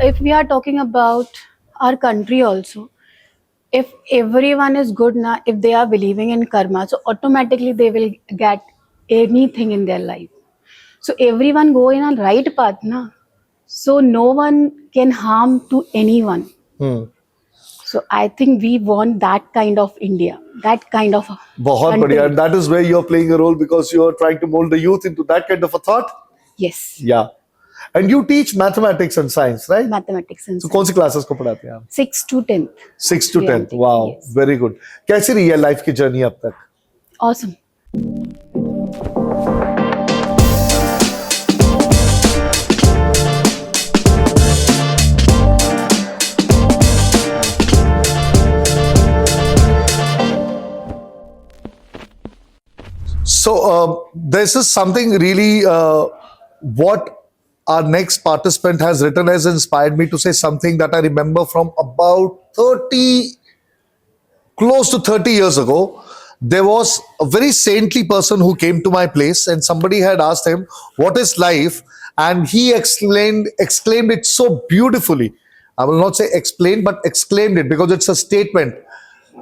if we are talking about our country also, if everyone is good now, if they are believing in karma, so automatically they will get anything in their life. So everyone go in a right path na. So no one can harm to anyone. Hmm. So I think we want that kind of India, that kind of बहुत बढ़िया. country. And that is where you're playing a role because you're trying to mold the youth into that kind of a thought. Yes, Yeah. And you teach mathematics and science, right? mathematics and So कौन सी science. classes को पढ़ाते हैं आप? 6th to 10th. 6th to We are 10th. taking, Wow, yes. very good. कैसी रही है life की journey अब तक? Awesome. So this is something really what our next participant has written has inspired me to say something that I remember from about 30, close to 30 years ago. There was a very saintly person who came to my place and somebody had asked him, what is life? And he exclaimed it so beautifully. I will not say explained, but exclaimed it because it's a statement.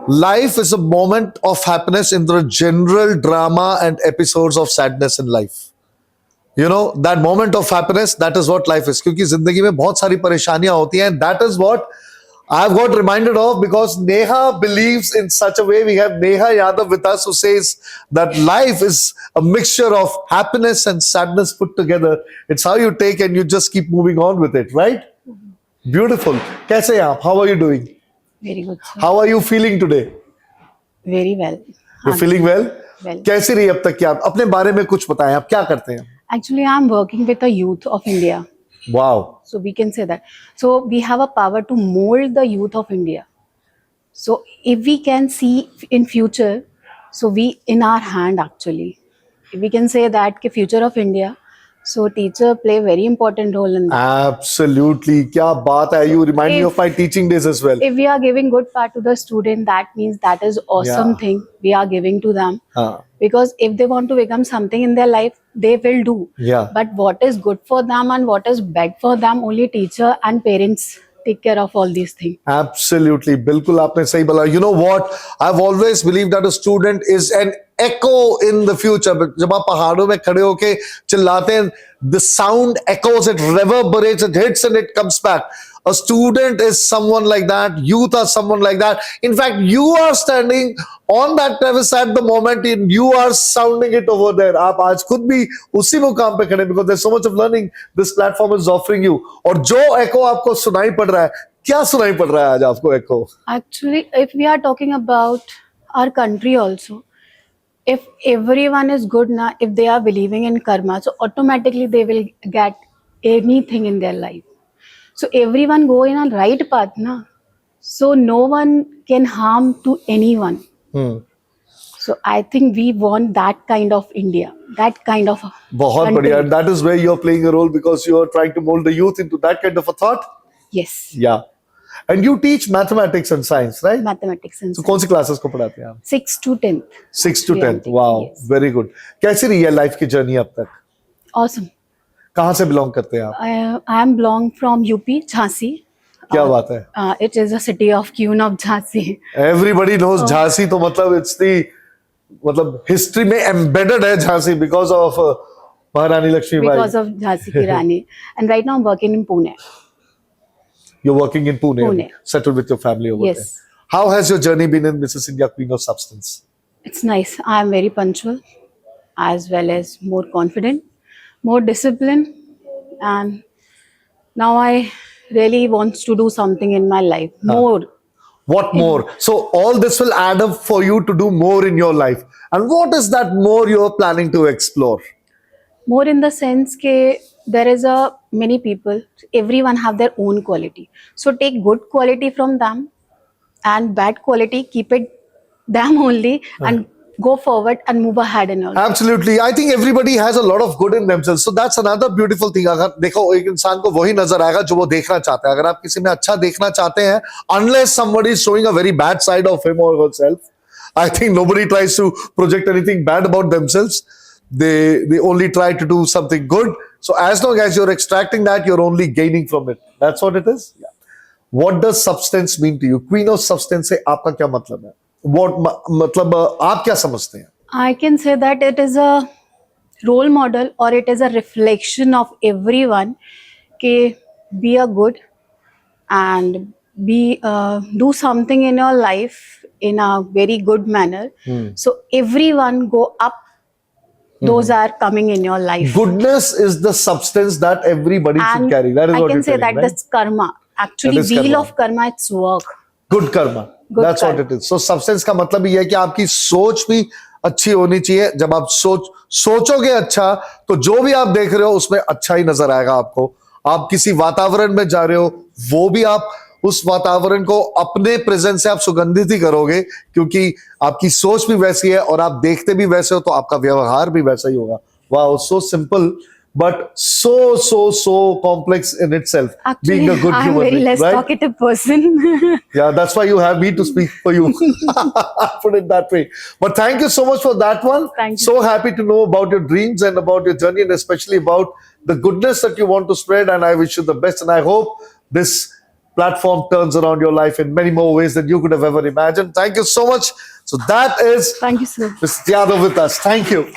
Life is a moment of happiness in the general drama and episodes of sadness in life. You know, that moment of happiness, that is what life is. क्योंकि जिंदगी में बहुत सारी परेशानियां होती हैं. That is what I've got reminded of because Neha believes in such a way. We have Neha Yadav with us who says that life is a mixture of happiness and sadness put together. It's how you take and you just keep moving on with it, right? Beautiful. कैसे हैं आप? How are you doing? Very good, sir. How are you feeling today? Very well. You're feeling well? Well. कैसी रही अब तक की आप? अपने बारे में कुछ बताएं. आप क्या करते हैं? Actually, I'm working with the youth of India. Wow. So we can say that. So we have a power to mold the youth of India. So if we can see in future, so we in our hand actually. If we can say that the future of India, so teacher play very important role in that. Absolutely. क्या बात है. You remind me If- of my teaching days as well. If we are giving good part to the student, that means that is awesome Yeah. thing we are giving to them. हाँ. Because if they want to become something in their life, they will do. Yeah. But what is good for them and what is bad for them, only teacher and parents take care of all these things. Absolutely. बिल्कुल आपने सही बोला. You know what? I've always believed that a student is an echo in the future. जब आप पहाड़ों में खड़े होके चिल्लाते हैं, the sound echoes, it reverberates, it hits and it comes back. A student is someone like that. Youth are someone like that. In fact, you are standing on that premise at the moment and you are sounding it over there. आप आज खुद भी उसी मुकाम पे खड़े because there's so much of learning this platform is offering you. और जो echo आपको सुनाई पड़ रहा है, क्या सुनाई पड़ रहा है आज आपको echo? Actually, if we are talking about our country also, if everyone is good now, if they are believing in karma, so automatically they will get anything in their life. So everyone go in a right path na. So no one can harm to anyone. So I think we want that kind of India, that kind of बहुत country. बढ़िया. And that is where you're playing a role because you're trying to mold the youth into that kind of a thought. Yes, Yeah. And you teach mathematics and science, right? mathematics and So कौन सी classes को पढ़ाते हैं आप? 6th to 10th. 6th to We are 10th. taking, Wow, yes. very good. कैसी रही है life की journey अब तक? Awesome. कहाँ से बिलोंग करते हैं आप? I am belong from UP, Jhansi. क्या बात है? It is a city of Queen of Jhansi. Everybody knows Jhansi तो मतलब it's the मतलब history में embedded है झांसी because of महारानी Lakshmibai. Because of Jhansi ki Rani. And right now I'm working in Pune. You're working in Pune. Pune. Settled with your family over Yes. there. How has your journey been in Mrs. India Queen of Substance? It's nice. I am very punctual as well as more confident, more disciplined, and now I really want to do something in my life more. What more? So all this will add up for you to do more in your life. And what is that more you're planning to explore? More in the sense that there is a many people, everyone have their own quality. So take good quality from them and bad quality, keep it them only and go forward and move ahead and all. Absolutely. I think everybody has a lot of good in themselves. So that's another beautiful thing. अगर देखो एक इंसान को वही नजर आएगा जो वो देखना चाहता है. अगर आप किसी में अच्छा देखना चाहते हैं, unless somebody is showing a very bad side of him or herself, I think nobody tries to project anything bad about themselves. they only try to do something good. So as long as you're extracting that, you're only gaining from it. That's what it is. Yeah. What does substance mean to you? Queen of substance से आपका क्या मतलब है? What मतलब आप क्या समझते हैं? I can say that it is a role model or it is a reflection of everyone कि be a good and be do something in your life in a very good manner. So everyone go up. Those are coming in your life. Goodness is the substance that everybody should And carry. That is I what can you're say telling, that right? that's karma. Actually, That is wheel karma. of karma, it's work. Good karma. Good That's what karma. it is. So substance का मतलब ये है कि आपकी सोच भी अच्छी होनी चाहिए. जब आप सोचोगे अच्छा, तो जो भी आप देख रहे हो उसमें अच्छा ही नजर आएगा आपको. आप किसी वातावरण में जा रहे हो, वो भी आप उस वातावरण को अपने प्रेजेंस से आप सुगंधित ही करोगे, क्योंकि आपकी सोच भी वैसी है और आप देखते भी वैसे हो, तो आपका व्यवहार भी वैसा ही होगा. Wow, so simple, but so complex in itself. Actually, Being a good I'm human very being, less right? talkative person. Yeah, that's why you have me to speak for you. Put it that way. But thank you so much for that one. Thank you. So happy to know about your dreams and about your journey, and especially about the goodness that you want to spread. And I wish you the best. And I hope this platform turns around your life in many more ways than you could have ever imagined. Thank you so much. So that is Thank you, sir. Mr. Yadav with us. Thank you.